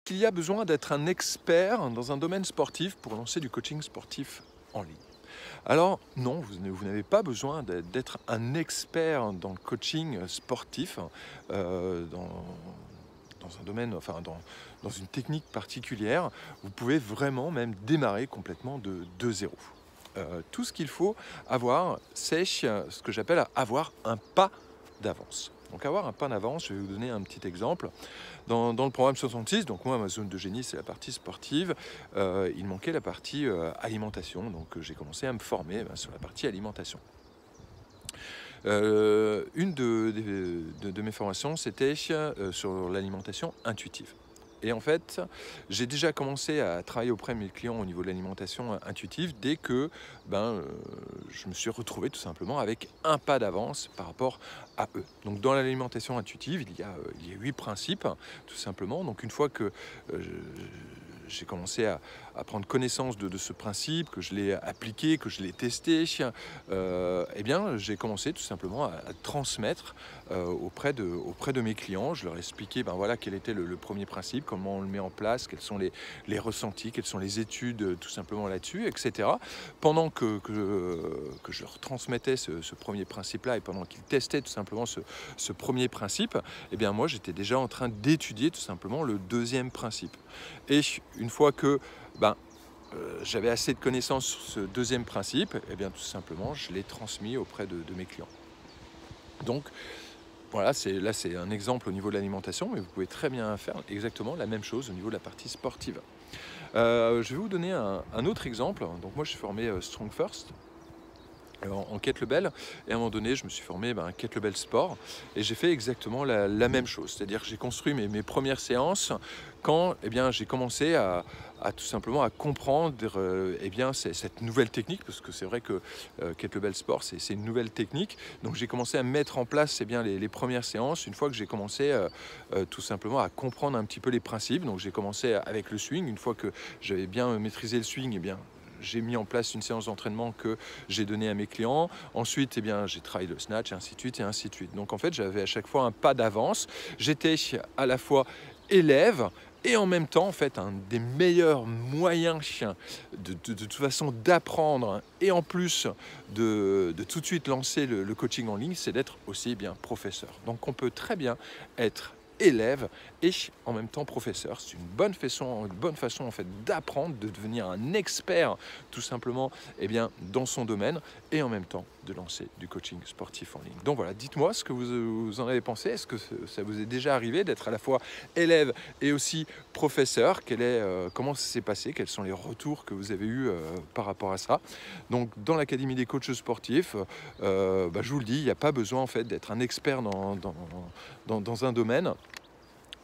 qu'il y a besoin d'être un expert dans un domaine sportif pour lancer du coaching sportif en ligne? Alors non, vous n'avez pas besoin d'être un expert dans le coaching sportif, dans un domaine, enfin dans une technique particulière. Vous pouvez vraiment même démarrer complètement de zéro. Tout ce qu'il faut avoir, c'est ce que j'appelle avoir un pas d'avance. Donc avoir un pas d'avance, je vais vous donner un petit exemple. Dans le programme 66, donc moi ma zone de génie c'est la partie sportive, il manquait la partie alimentation, donc j'ai commencé à me former sur la partie alimentation. Une de mes formations c'était sur l'alimentation intuitive. Et en fait, j'ai déjà commencé à travailler auprès de mes clients au niveau de l'alimentation intuitive dès que je me suis retrouvé tout simplement avec un pas d'avance par rapport à eux. Donc dans l'alimentation intuitive, il y a 8 principes, tout simplement. Donc une fois que j'ai commencé à prendre connaissance de ce principe, que je l'ai appliqué, que je l'ai testé, eh bien j'ai commencé tout simplement à transmettre auprès de mes clients. Je leur ai expliqué voilà, quel était le premier principe, comment on le met en place, quels sont les ressentis, quelles sont les études tout simplement là-dessus, etc. Pendant que je leur transmettais ce premier principe-là et pendant qu'ils testaient tout simplement ce premier principe, eh bien moi j'étais déjà en train d'étudier tout simplement le deuxième principe. Et une fois que j'avais assez de connaissances sur ce deuxième principe, eh bien tout simplement je l'ai transmis auprès de mes clients. Donc voilà, là c'est un exemple au niveau de l'alimentation, mais vous pouvez très bien faire exactement la même chose au niveau de la partie sportive. Je vais vous donner un autre exemple. Donc moi je suis formé Strong First en kettlebell, et à un moment donné je me suis formé kettlebell sport, et j'ai fait exactement la même chose, c'est-à-dire que j'ai construit mes premières séances quand j'ai commencé à tout simplement à comprendre cette nouvelle technique, parce que c'est vrai que kettlebell sport c'est une nouvelle technique. Donc j'ai commencé à mettre en place les premières séances une fois que j'ai commencé tout simplement à comprendre un petit peu les principes. Donc j'ai commencé avec le swing. Une fois que j'avais bien maîtrisé le swing, j'ai mis en place une séance d'entraînement que j'ai donnée à mes clients. Ensuite, j'ai travaillé le snatch, et ainsi de suite, et ainsi de suite. Donc en fait, j'avais à chaque fois un pas d'avance. J'étais à la fois élève et en même temps, en fait, un des meilleurs moyens de toute façon d'apprendre et en plus de tout de suite lancer le coaching en ligne, c'est d'être aussi professeur. Donc on peut très bien être élève et en même temps professeur. C'est une bonne façon en fait d'apprendre, de devenir un expert tout simplement dans son domaine, et en même temps de lancer du coaching sportif en ligne. Donc voilà, dites-moi ce que vous en avez pensé. Est-ce que ça vous est déjà arrivé d'être à la fois élève et aussi professeur? Comment ça s'est passé? Quels sont les retours que vous avez eus par rapport à ça? Donc dans l'Académie des coachs sportifs, je vous le dis, il n'y a pas besoin en fait d'être un expert dans un domaine.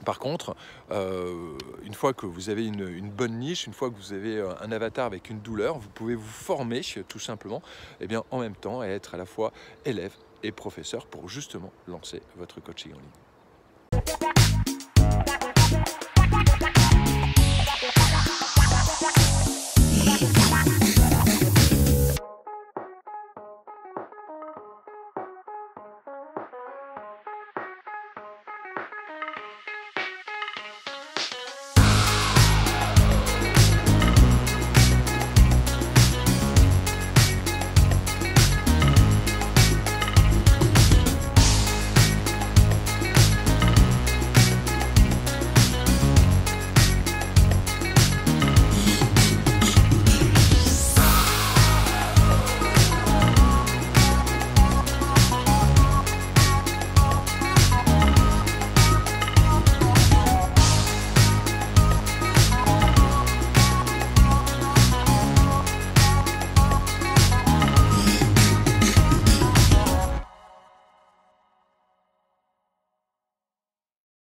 Par contre, une fois que vous avez une bonne niche, une fois que vous avez un avatar avec une douleur, vous pouvez vous former tout simplement en même temps et être à la fois élève et professeur pour justement lancer votre coaching en ligne.